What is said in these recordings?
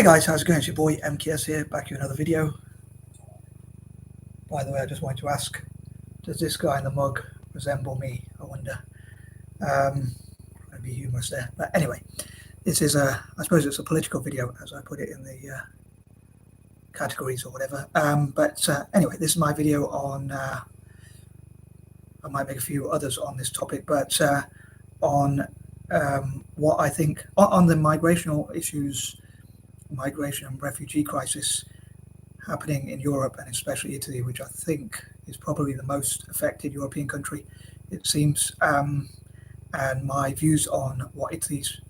Hey guys, how's it going? It's your boy N.G.O.s here, back with another video. By the way, I just wanted to ask, does this guy in the mug resemble me? I wonder. Trying to be humorous there, but anyway, this is I suppose it's a political video, as I put it in the categories or whatever. But anyway, this is my video on. I might make a few others on this topic, but on what I think on the migrational issues. Migration and refugee crisis happening in Europe and especially Italy, which I think is probably the most affected European country, it seems, and my views on what Italy's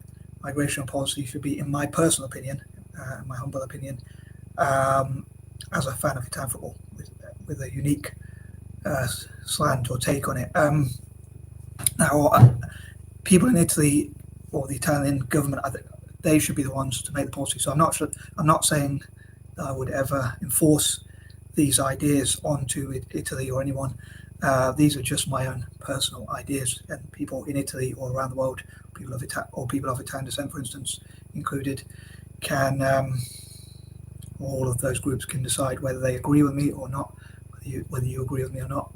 migration policy should be, in my personal opinion, my humble opinion, as a fan of Italian football with a unique slant or take on it. Now, people in Italy or the Italian government, I think, they should be the ones to make the policy. So I'm not saying that I would ever enforce these ideas onto Italy or anyone. These are just my own personal ideas, and people in Italy or around the world, people of Italian descent, for instance, included, can all of those groups can decide whether they agree with me or not, whether you agree with me or not.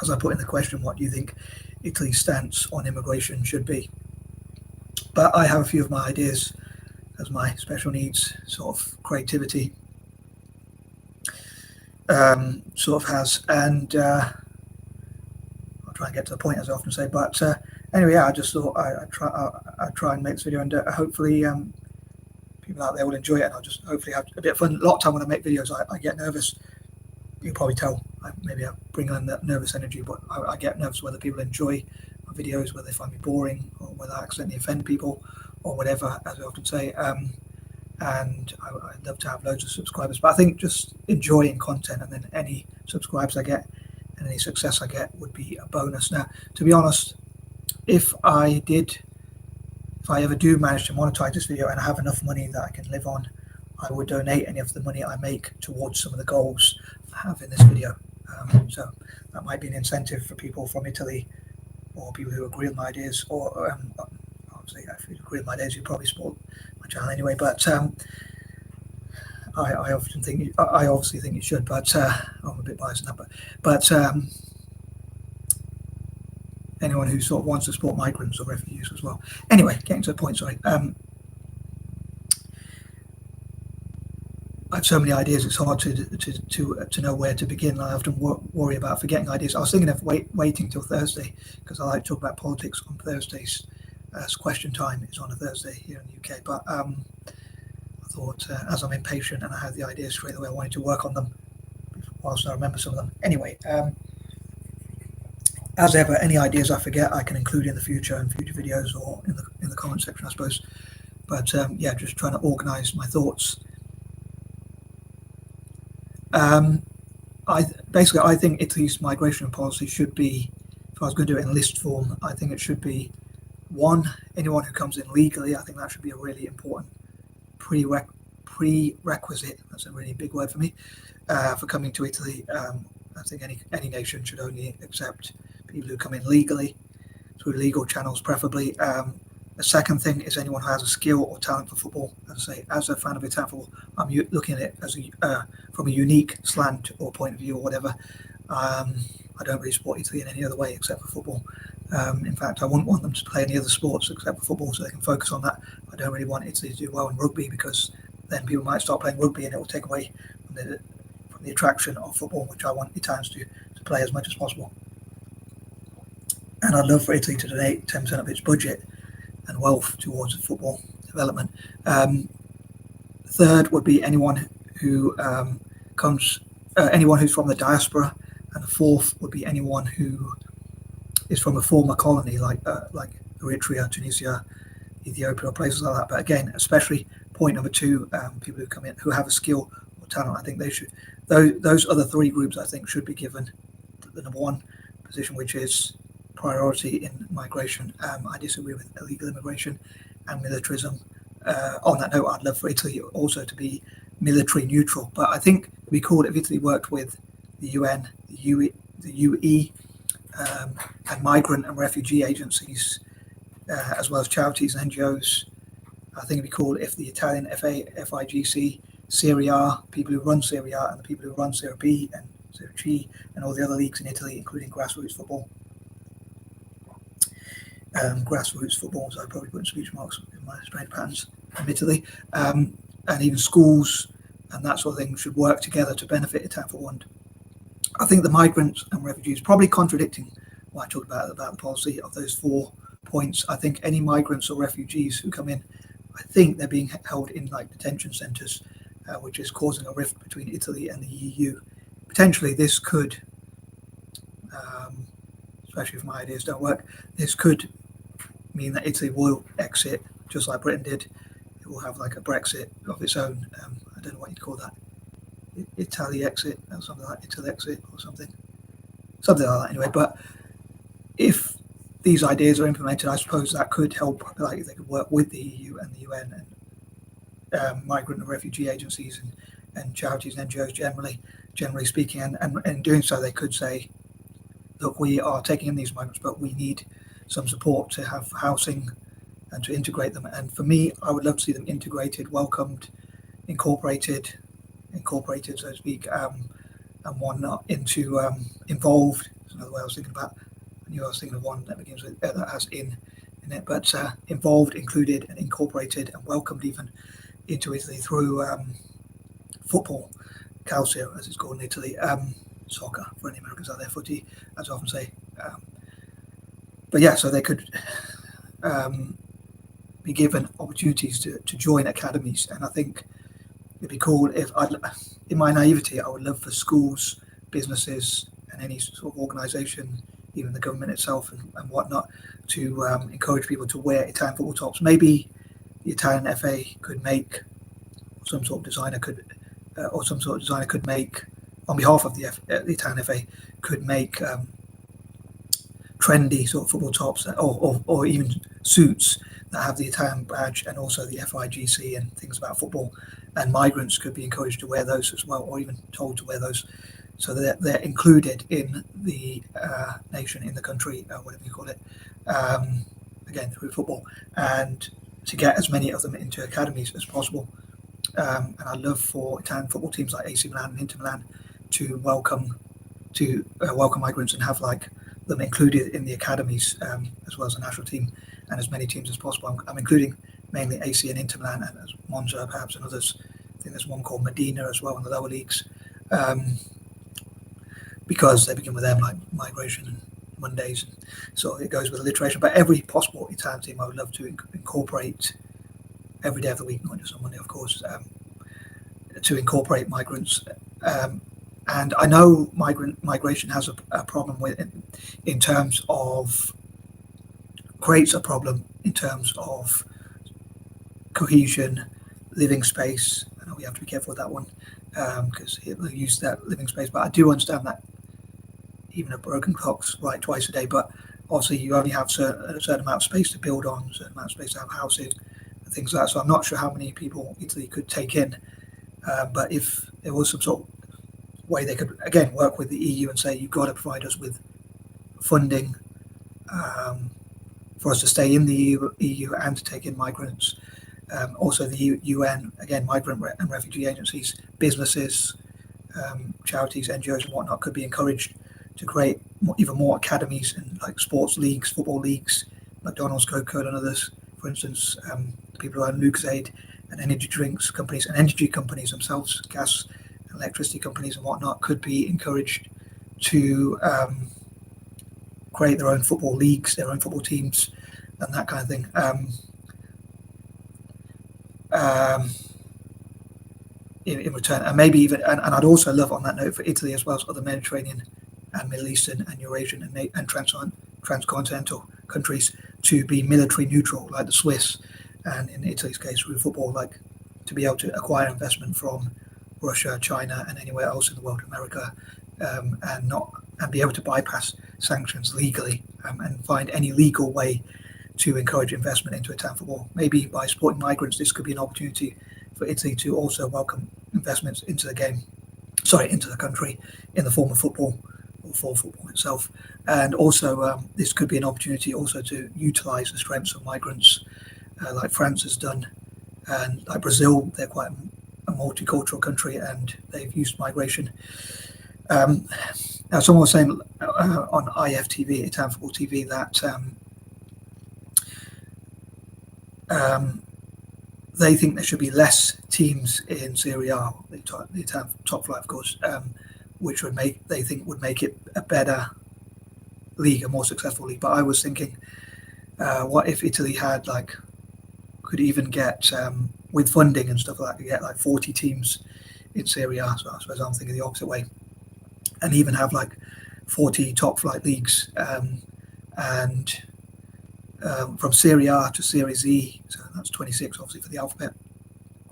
As I put in the question, what do you think Italy's stance on immigration should be? But I have a few of my ideas, as my special needs sort of creativity sort of has, and I'll try and get to the point, as I often say. But anyway, yeah, I just thought I'd try and make this video, and hopefully people out there will enjoy it, and I'll just hopefully have a bit of fun. A lot of time when I make videos, I get nervous. You can probably tell. Maybe I bring on that nervous energy, but I get nervous whether people enjoy my videos, whether they find me boring, or whether I accidentally offend people, or whatever, as I often say. And I'd love to have loads of subscribers, but I think just enjoying content, and then any subscribers I get and any success I get would be a bonus. Now, to be honest, if I ever do manage to monetize this video and I have enough money that I can live on, I would donate any of the money I make towards some of the goals I have in this video. So that might be an incentive for people from Italy, or people who agree with my ideas, or obviously if you agree with my ideas, you probably support my channel anyway. But I obviously think you should. But I'm a bit biased in that. But anyone who sort of wants to support migrants or refugees as well. Anyway, getting to the point. Sorry. I have so many ideas, it's hard to know where to begin. I often worry about forgetting ideas. I was thinking of waiting till Thursday, because I like to talk about politics on Thursdays. Question time is on a Thursday here in the UK, but I thought, as I'm impatient and I had the ideas straight away, I wanted to work on them whilst I remember some of them. Anyway, as ever, any ideas I forget, I can include in the future, in future videos, or in the comment section, I suppose. But yeah, just trying to organise my thoughts. I think Italy's migration policy should be, if I was going to do it in list form, I think it should be, one, anyone who comes in legally. I think that should be a really important prerequisite. That's a really big word for me, for coming to Italy. I think any nation should only accept people who come in legally, through legal channels preferably. The second thing is anyone who has a skill or talent for football. As I say, as a fan of Italian football, I'm looking at it as from a unique slant or point of view or whatever. I don't really support Italy in any other way except for football. In fact, I wouldn't want them to play any other sports except for football, so they can focus on that. I don't really want Italy to do well in rugby, because then people might start playing rugby and it will take away from the attraction of football, which I want Italians to play as much as possible. And I'd love for Italy to donate 10% of its budget and wealth towards football development. Third would be anyone who anyone who's from the diaspora, and the fourth would be anyone who is from a former colony, like Eritrea, Tunisia, Ethiopia, or places like that. But again, especially point number two, people who come in who have a skill or talent. I think they should. Those other three groups, I think, should be given the number one position, which is priority in migration. I disagree with illegal immigration and militarism. On that note, I'd love for Italy also to be military neutral, but I think it'd be cool if Italy worked with the UN, the UE, and migrant and refugee agencies, as well as charities and N.G.O.s, I think it'd be cool if the Italian F.A.I, F.I.G.C, Serie A, people who run Serie A, and the people who run Serie B and Serie G, and all the other leagues in Italy, including grassroots football. Grassroots football, so I probably put in speech marks in my strange patterns, admittedly, and even schools and that sort of thing should work together to benefit Italian football. And I think the migrants and refugees, probably contradicting what I talked about the policy of those 4 points. I think any migrants or refugees who come in, I think they're being held in like detention centres, which is causing a rift between Italy and the EU. Potentially, this could, especially if my ideas don't work, this could mean that Italy will exit, just like Britain did. It will have like a Brexit of its own. I don't know what you'd call that. Italy exit or something like Italy exit or something like that. Anyway, but if these ideas are implemented, I suppose that could help. Like they could work with the EU and the UN and migrant and refugee agencies and charities and N.G.O.s generally speaking, and in doing so, they could say, look, we are taking in these migrants, but we need some support to have housing and to integrate them. And for me, I would love to see them integrated, welcomed, incorporated, so to speak, and one not into involved. That's another way I was thinking about. I knew I was thinking of one that begins with that has in it, but involved, included, and incorporated, and welcomed even into Italy through football, calcio, as it's called in Italy, soccer for any Americans out there, FOOTie, as I often say. But yeah, so they could be given opportunities to join academies, and I think it'd be cool if, in my naivety, I would love for schools, businesses, and any sort of organisation, even the government itself and whatnot, to encourage people to wear Italian football tops. Maybe the Italian F.A. could make, some sort of designer could make, on behalf of the Italian F.A., could make trendy sort of football tops or even suits that have the Italian badge and also the F.I.G.C and things about football, and migrants could be encouraged to wear those as well, or even told to wear those, so that they're included in the nation, in the country, whatever you call it, again through football, and to get as many of them into academies as possible. And I'd love for Italian football teams like AC Milan and Inter Milan to welcome migrants and have like them included in the academies, as well as the national team, and as many teams as possible. I'm including mainly AC and Inter Milan, and as Monza perhaps, and others. I think there's one called Medina as well in the lower leagues, because they begin with M, like migration and Mondays, and so it goes with alliteration. But every possible Italian team I would love to incorporate every day of the week, not just on Monday, of course, to incorporate migrants. And I know migration has a problem with in terms of, creates a problem in terms of cohesion, living space. I know we have to be careful with that one, because Hitler used that living space, but I do understand that even a broken clock's right twice a day, but obviously you only have a certain amount of space to build on, a certain amount of space to have housing and things like that. So I'm not sure how many people Italy could take in, but if there was some sort of way they could, again, work with the EU and say, you've got to provide us with funding for us to stay in the EU and to take in migrants. Also the UN, again, migrant and refugee agencies, businesses, charities, N.G.O.s and whatnot could be encouraged to create even more academies and like sports leagues, football leagues, McDonald's, Coca-Cola and others, for instance, the people who own Lucozade and energy drinks companies and energy companies themselves, gas and electricity companies and whatnot, could be encouraged to create their own football leagues, their own football teams and that kind of thing. In return, and maybe even, and I'd also love on that note for Italy as well as other Mediterranean and Middle Eastern and Eurasian and transcontinental countries to be military neutral, like the Swiss, and in Italy's case with football, like to be able to acquire investment from Russia, China, and anywhere else in the world, America, and be able to bypass sanctions legally, and find any legal way to encourage investment into Italian football. Maybe by supporting migrants, this could be an opportunity for Italy to also welcome investments into the country in the form of football or for football itself. And also, this could be an opportunity also to utilise the strengths of migrants, like France has done And like Brazil, they're quite a multicultural country, and they've used migration. Now, someone was saying on IFTV, Italian Football TV, that they think there should be less teams in Serie A, the Italian top flight, of course, which would make it a better league, a more successful league. But I was thinking, what if Italy had could even get with funding and stuff like that, get 40 teams in Serie A. So I suppose I'm thinking the opposite way, and even have 40 top flight leagues, and from Serie A to Serie Z, so that's 26 obviously for the alphabet,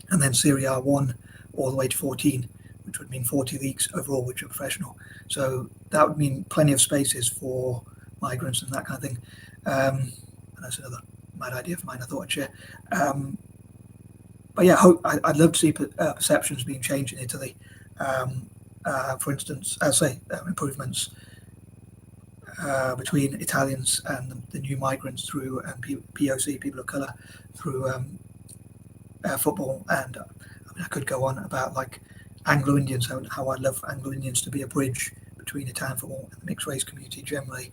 and then Serie A 1 all the way to 14, which would mean 40 leagues overall which are professional. So that would mean plenty of spaces for migrants and that kind of thing. And that's another mad idea of mine I thought I'd share. But yeah, I'd love to see perceptions being changed in Italy. For instance, I'll say improvements between Italians and the new migrants through POC, people of colour, through football. And I could go on about Anglo Indians, how I'd love Anglo Indians to be a bridge between Italian football and the mixed race community generally,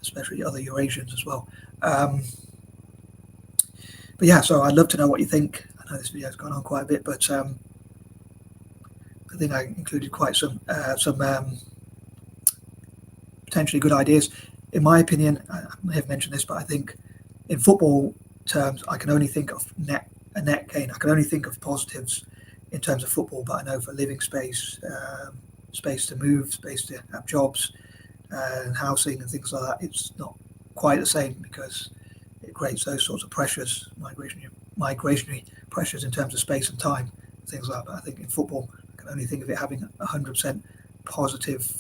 especially other Eurasians as well. But yeah, so I'd love to know what you think. I know this video has gone on quite a bit, but I think I included quite some potentially good ideas. In my opinion, I may have mentioned this, but I think in football terms, I can only think of a net gain. I can only think of positives in terms of football, but I know for living space, space to move, space to have jobs, and housing and things like that, it's not quite the same, because it creates those sorts of pressures, migrationary pressures in terms of space and time, things like that. But I think in football, I can only think of it having 100% positive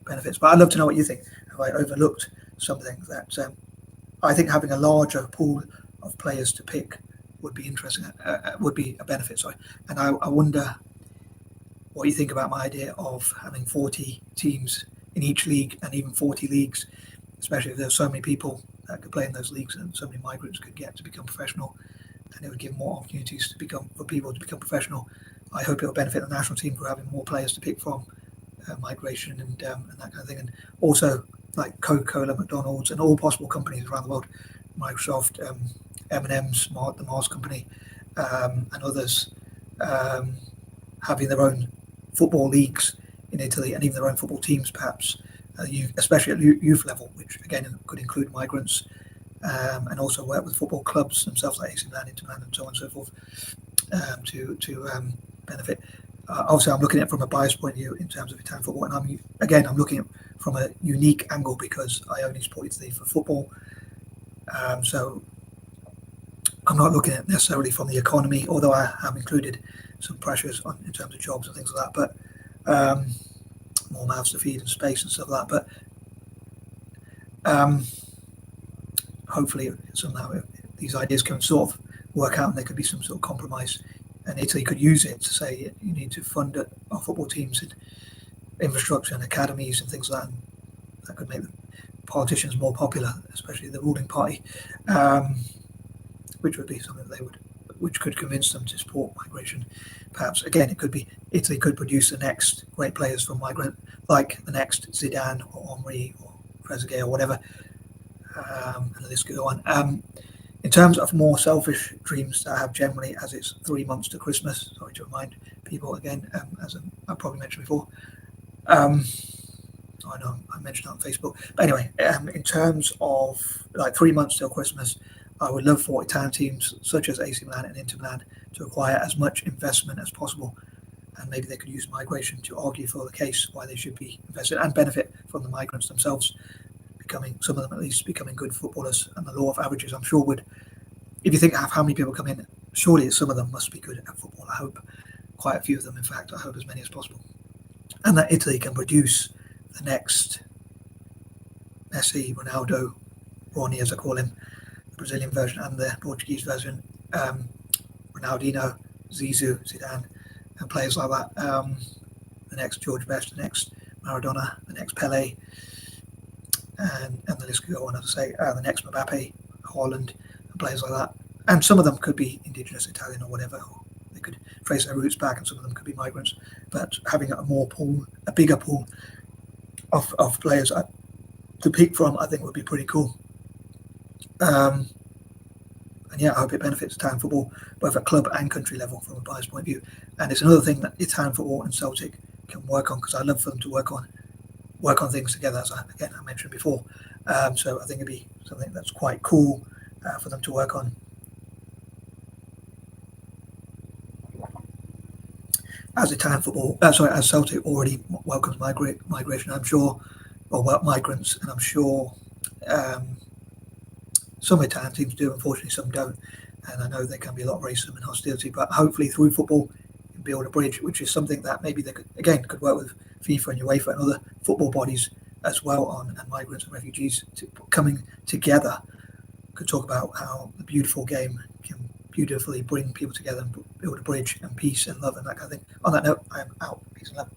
benefits. But I'd love to know what you think. Have I overlooked something that I think having a larger pool of players to pick would be interesting, would be a benefit, sorry. And I wonder what you think about my idea of having 40 teams in each league, and even 40 leagues, especially if there's so many people that could play in those leagues and so many migrants could get to become professional, and it would give more opportunities for people to become professional. I hope it will benefit the national team for having more players to pick from, migration and that kind of thing. And also Coca-Cola, McDonald's, and all possible companies around the world, Microsoft, M&M's, the Mars company, and others, having their own football leagues in Italy, and even their own football teams, perhaps, especially at youth level, which again could include migrants, and also work with football clubs themselves, like AC Milan, Inter Milan, and so on and so forth, to benefit. Obviously, I'm looking at it from a biased point of view in terms of Italian football, and I'm looking at it from a unique angle because I only support Italy for football. So I'm not looking at it necessarily from the economy, although I have included some pressures in terms of jobs and things like that, but more mouths to feed and space and stuff like that. But hopefully somehow these ideas can sort of work out, and there could be some sort of compromise, and Italy could use it to say you need to fund our football teams and infrastructure and academies and things like that. And that could make the politicians more popular, especially the ruling party, which would be something which could convince them to support migration. Perhaps again, it could be Italy could produce the next great players from migrant, like the next Zidane or Henry or Trezeguet or whatever, and the list could go on. In terms of more selfish dreams that I have generally, as it's 3 months to Christmas, sorry to remind people again, as I probably mentioned before. I know I mentioned it on Facebook, but anyway, in terms of 3 months till Christmas, I would love for Italian teams such as AC Milan and Inter Milan to acquire as much investment as possible, and maybe they could use migration to argue for the case why they should be invested and benefit from the migrants themselves some of them at least becoming good footballers. And the law of averages, I'm sure, would, if you think of how many people come in, surely some of them must be good at football. I hope quite a few of them, in fact. I hope as many as possible, and that Italy can produce the next Messi, Ronaldo, Ronnie as I call him, the Brazilian version and the Portuguese version, Ronaldinho, Zizou, Zidane, and players like that, the next George Best, the next Maradona, the next Pele, and the list could go on, as I say, the next Mbappe, Holland, and players like that. and some of them could be indigenous Italian or whatever, or they could trace their roots back, and some of them could be migrants. But having a bigger pool of players to pick from, I think would be pretty cool. And yeah, I hope it benefits Italian football, both at club and country level from a biased point of view. And it's another thing that Italian football and Celtic can work on, because I love for them to work on things together, as I mentioned before. So I think it'd be something that's quite cool for them to work on. As Italian football, as Celtic already welcomes migration, I'm sure, or migrants, and I'm sure some Italian teams do. Unfortunately, some don't, and I know there can be a lot of racism and hostility. But hopefully, through football, you can build a bridge, which is something that maybe they could work with FIFA and UEFA and other football bodies as well on, and migrants and refugees coming together. Could talk about how the beautiful game can beautifully bring people together and build a bridge and peace and love and that kind of thing. On that note, I am out. Peace and love.